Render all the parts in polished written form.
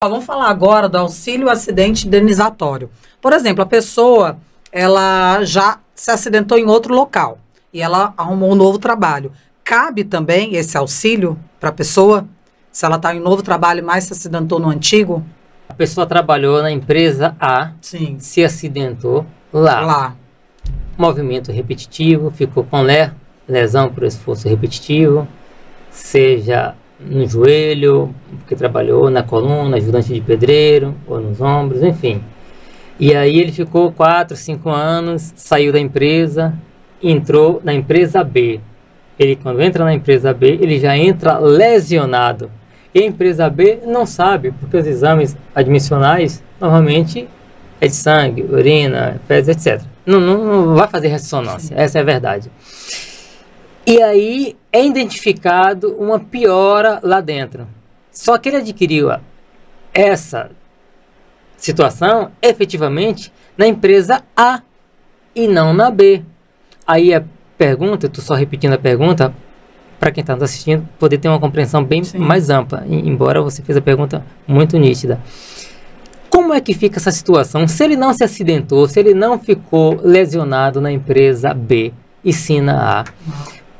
Vamos falar agora do auxílio acidente indenizatório. Por exemplo, a pessoa, ela já se acidentou em outro local e ela arrumou um novo trabalho. Cabe também esse auxílio para a pessoa, se ela está em um novo trabalho, mas se acidentou no antigo? A pessoa trabalhou na empresa A, Sim. Se acidentou lá. Movimento repetitivo, ficou com lesão por esforço repetitivo, seja no joelho, porque trabalhou na coluna, ajudante de pedreiro, ou nos ombros, enfim. E aí ele ficou 4, 5 anos, saiu da empresa, entrou na empresa B. Ele, quando entra na empresa B, ele já entra lesionado. E a empresa B não sabe, porque os exames admissionais, normalmente, é de sangue, urina, fezes, etc. Não vai fazer ressonância, essa é a verdade. E aí é identificado uma piora lá dentro. Só que ele adquiriu essa situação efetivamente na empresa A e não na B. Aí a pergunta, eu estou só repetindo a pergunta para quem está nos assistindo poder ter uma compreensão bem mais ampla, embora você fez a pergunta muito nítida. Como é que fica essa situação? Se ele não se acidentou, se ele não ficou lesionado na empresa B e sim na A,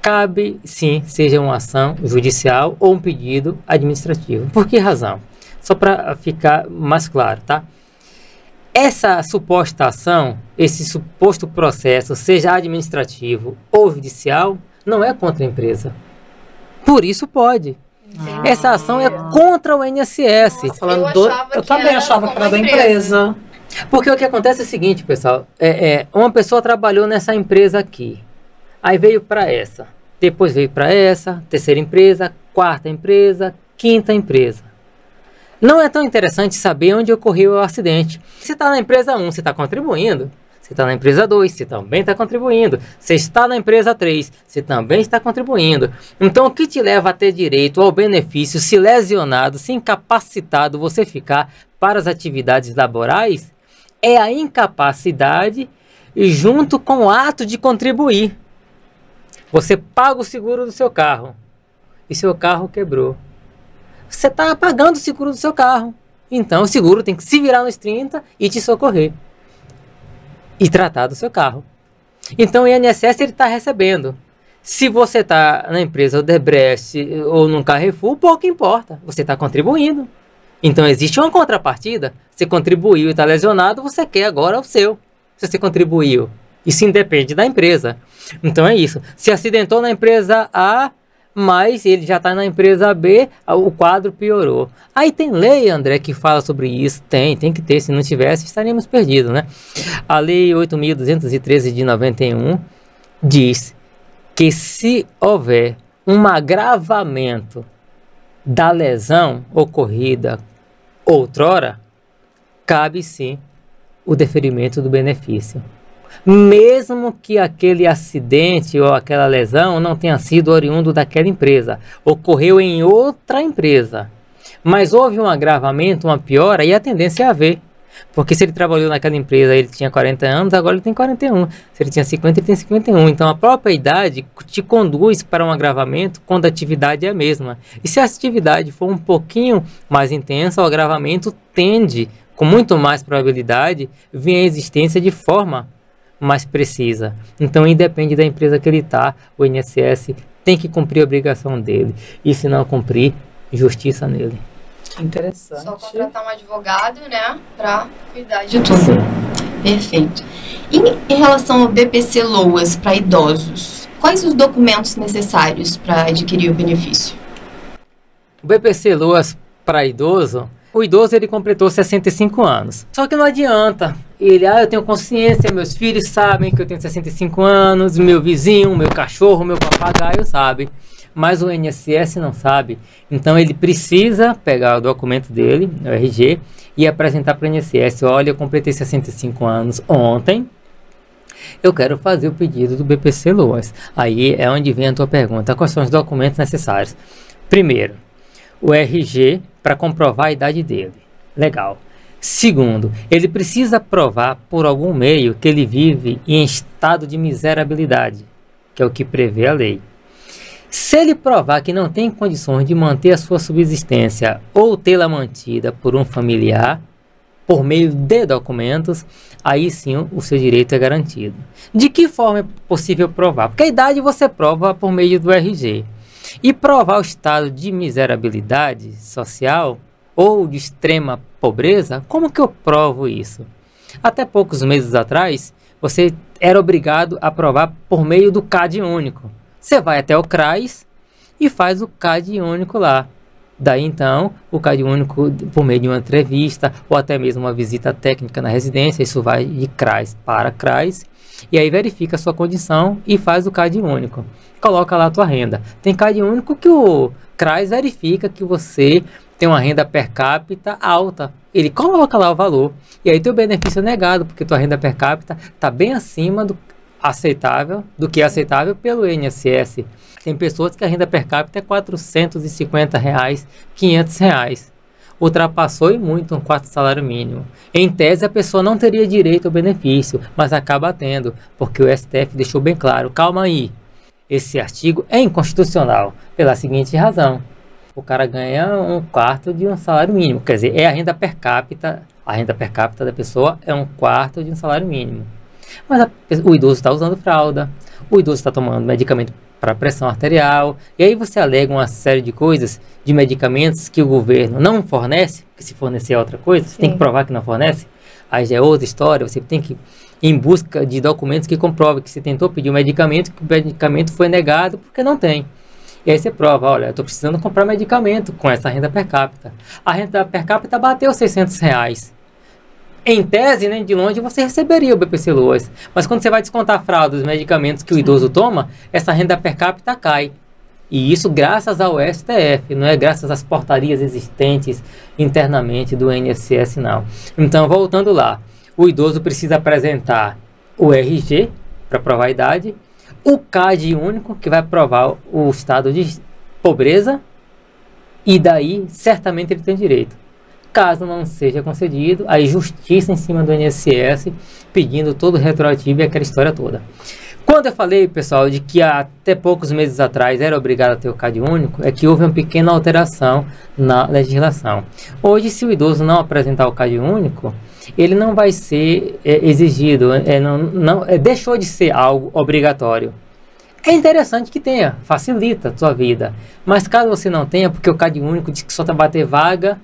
cabe sim, seja uma ação judicial ou um pedido administrativo. Por que razão? Só para ficar mais claro, tá? Essa suposta ação, esse suposto processo, seja administrativo ou judicial, não é contra a empresa. Por isso pode. Essa ação é contra o INSS. Nossa, eu também achava que era da empresa. Porque o que acontece é o seguinte, pessoal. Uma pessoa trabalhou nessa empresa aqui. Aí veio para essa. Depois veio para essa, terceira empresa, quarta empresa, quinta empresa. Não é tão interessante saber onde ocorreu o acidente. Se está na empresa 1, você está contribuindo. Se está na empresa 2, você também está contribuindo. Se está na empresa 3, você também está contribuindo. Então, o que te leva a ter direito ao benefício, se lesionado, se incapacitado você ficar para as atividades laborais, é a incapacidade junto com o ato de contribuir. Você paga o seguro do seu carro e seu carro quebrou. Você está pagando o seguro do seu carro. Então o seguro tem que se virar nos 30 e te socorrer. E tratar do seu carro. Então o INSS está recebendo. Se você está na empresa Odebrecht ou num Carrefour, pouco importa. Você está contribuindo. Então existe uma contrapartida. Você contribuiu e está lesionado, você quer agora o seu. Se você contribuiu. Isso independe da empresa. Então é isso. Se acidentou na empresa A, mas ele já está na empresa B, o quadro piorou. Aí tem lei, André, que fala sobre isso. Tem que ter. Se não tivesse, estaríamos perdidos, né? A lei 8.213 de 91 diz que se houver um agravamento da lesão ocorrida outrora, cabe sim o deferimento do benefício. Mesmo que aquele acidente ou aquela lesão não tenha sido oriundo daquela empresa, ocorreu em outra empresa, mas houve um agravamento, uma piora, e a tendência é haver. Porque se ele trabalhou naquela empresa, ele tinha 40 anos, agora ele tem 41. Se ele tinha 50, ele tem 51. Então a própria idade te conduz para um agravamento quando a atividade é a mesma. E se a atividade for um pouquinho mais intensa, o agravamento tende, com muito mais probabilidade, vir à existência de forma mais precisa. Então, independe da empresa que ele está, o INSS tem que cumprir a obrigação dele. E se não cumprir, justiça nele. Interessante. Só contratar um advogado, né, para cuidar de tudo. Sim. Perfeito. E em relação ao BPC Loas para idosos, quais os documentos necessários para adquirir o benefício? O BPC Loas para idoso, o idoso ele completou 65 anos. Só que não adianta. Ele, eu tenho consciência, meus filhos sabem que eu tenho 65 anos, meu vizinho, meu cachorro, meu papagaio sabe. Mas o INSS não sabe. Então ele precisa pegar o documento dele, o RG, e apresentar para o INSS. Olha, eu completei 65 anos ontem. Eu quero fazer o pedido do BPC Loas. Aí é onde vem a tua pergunta. Quais são os documentos necessários? Primeiro, o RG para comprovar a idade dele. Legal. Segundo, ele precisa provar por algum meio que ele vive em estado de miserabilidade, que é o que prevê a lei. Se ele provar que não tem condições de manter a sua subsistência ou tê-la mantida por um familiar, por meio de documentos, aí sim o seu direito é garantido. De que forma é possível provar? Porque a idade você prova por meio do RG. E provar o estado de miserabilidade social ou de extrema pobreza, como que eu provo isso? Até poucos meses atrás, você era obrigado a provar por meio do CAD único. Você vai até o CRAS e faz o CAD único lá. Daí então, o CAD único, por meio de uma entrevista ou até mesmo uma visita técnica na residência, isso vai de CRAS para CRAS, e aí verifica a sua condição e faz o CAD único. Coloca lá a tua renda. Tem CAD único que o CRAS verifica que você tem uma renda per capita alta. Ele coloca lá o valor, e aí teu benefício é negado, porque tua renda per capita está bem acima do que é aceitável pelo INSS. Tem pessoas que a renda per capita é R$450, R$500. Ultrapassou e muito um quarto salário mínimo. Em tese, a pessoa não teria direito ao benefício, mas acaba tendo, porque o STF deixou bem claro. Calma aí, esse artigo é inconstitucional, pela seguinte razão. O cara ganha um quarto de um salário mínimo, quer dizer, é a renda per capita da pessoa é um quarto de um salário mínimo. Mas o idoso está usando fralda, o idoso está tomando medicamento para pressão arterial, e aí você alega uma série de coisas, de medicamentos que o governo não fornece, porque se fornecer é outra coisa, você tem que provar que não fornece, aí já é outra história, você tem que ir em busca de documentos que comprovem que você tentou pedir um medicamento, que o medicamento foi negado porque não tem. E aí você prova, olha, eu estou precisando comprar medicamento com essa renda per capita. A renda per capita bateu R$600. Em tese, nem de longe, você receberia o BPC Loas. Mas quando você vai descontar a fralda dos medicamentos que o idoso toma, essa renda per capita cai. E isso graças ao STF, não é graças às portarias existentes internamente do INSS, não. Então, voltando lá, o idoso precisa apresentar o RG para provar a idade, o CAD único, que vai provar o estado de pobreza, e daí, certamente, ele tem direito. Caso não seja concedido, aí justiça em cima do INSS, pedindo todo o retroativo e aquela história toda. Quando eu falei, pessoal, de que até poucos meses atrás era obrigado a ter o CAD único, é que houve uma pequena alteração na legislação. Hoje, se o idoso não apresentar o CAD único, ele não vai ser exigido, deixou de ser algo obrigatório. É interessante que tenha, facilita a sua vida, mas caso você não tenha, porque o CAD único diz que só está bater vaga,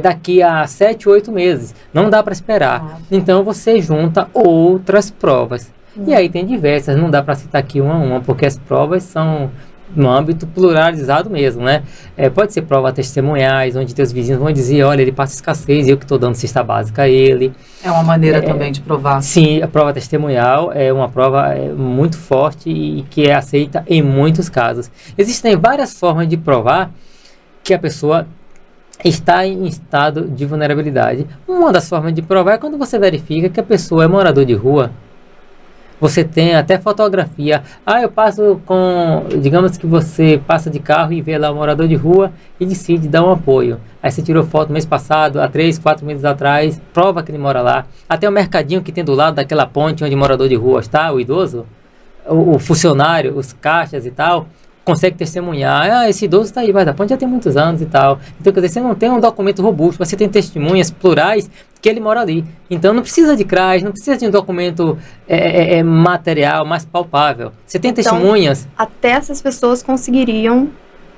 daqui a 7, 8 meses. Não dá para esperar. Então você junta outras provas. E aí tem diversas, não dá para citar aqui uma a uma, porque as provas são no âmbito pluralizado mesmo, né? Pode ser prova testemunhais, onde teus vizinhos vão dizer, olha, ele passa escassez, eu que estou dando cesta básica a ele. É uma maneira também de provar. Sim, a prova testemunhal é uma prova muito forte e que é aceita em muitos casos. Existem várias formas de provar que a pessoa está em estado de vulnerabilidade. Uma das formas de provar é quando você verifica que a pessoa é morador de rua. Você tem até fotografia. Eu passo com... Digamos que você passa de carro e vê lá um morador de rua e decide dar um apoio. Aí você tirou foto mês passado, há 3, 4 meses atrás, prova que ele mora lá. Até o mercadinho que tem do lado daquela ponte onde o morador de rua está, o idoso, o funcionário, os caixas e tal, consegue testemunhar, esse idoso está aí, debaixo da ponte já tem muitos anos e tal. Então, quer dizer, você não tem um documento robusto, você tem testemunhas plurais que ele mora ali. Então, não precisa de CRAS, não precisa de um documento material, mais palpável. Você tem testemunhas. Até essas pessoas conseguiriam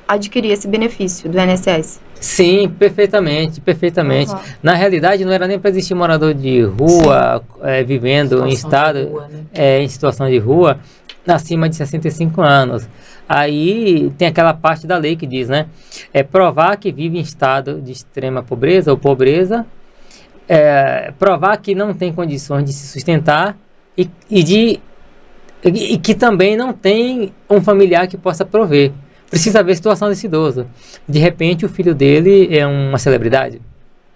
adquirir esse benefício do INSS. Sim, perfeitamente, perfeitamente. Na realidade, não era nem para existir morador de rua, vivendo em estado, rua, né? Em situação de rua, acima de 65 anos. Aí tem aquela parte da lei que diz, né? Provar que vive em estado de extrema pobreza ou pobreza, provar que não tem condições de se sustentar e que também não tem um familiar que possa prover. Precisa ver a situação desse idoso. De repente, o filho dele é uma celebridade,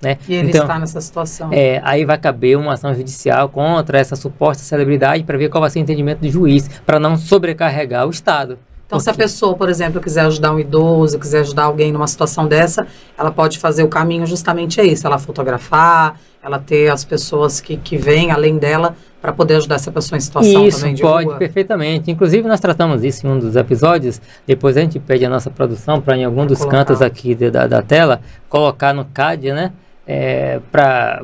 né? E ele está nessa situação. Aí vai caber uma ação judicial contra essa suposta celebridade para ver qual vai ser o entendimento do juiz, para não sobrecarregar o Estado. Então, se a pessoa, por exemplo, quiser ajudar um idoso, quiser ajudar alguém numa situação dessa, ela pode fazer o caminho justamente isso, ela fotografar, ela ter as pessoas que vêm além dela para poder ajudar essa pessoa em situação isso, também de pode, rua. perfeitamente. Inclusive, nós tratamos isso em um dos episódios. Depois a gente pede a nossa produção para, em algum dos cantos aqui da tela, colocar no CAD, né? Para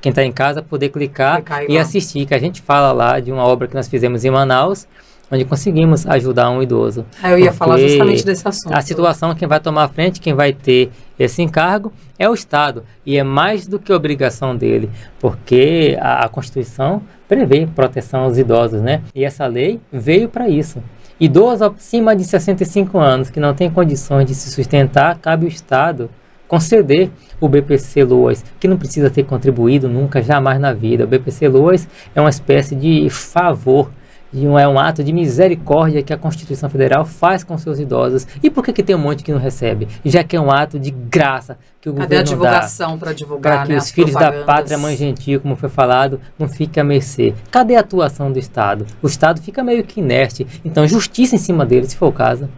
quem está em casa poder clicar e assistir, que a gente fala lá de uma obra que nós fizemos em Manaus, onde conseguimos ajudar um idoso. Eu ia falar justamente desse assunto. A situação, quem vai tomar a frente, quem vai ter esse encargo é o Estado. E é mais do que obrigação dele, porque a Constituição prevê proteção aos idosos, né? E essa lei veio para isso. Idoso acima de 65 anos que não tem condições de se sustentar, cabe ao Estado conceder o BPC Loas, que não precisa ter contribuído nunca, jamais na vida. O BPC Loas é uma espécie de favor, é um ato de misericórdia que a Constituição Federal faz com seus idosos. E por que tem um monte que não recebe? Já que é um ato de graça que o governo dá. Cadê a divulgação para divulgar, para que os filhos da pátria, mãe gentil, como foi falado, não fiquem à mercê. Cadê a atuação do Estado? O Estado fica meio que inerte. Então, justiça em cima dele, se for o caso.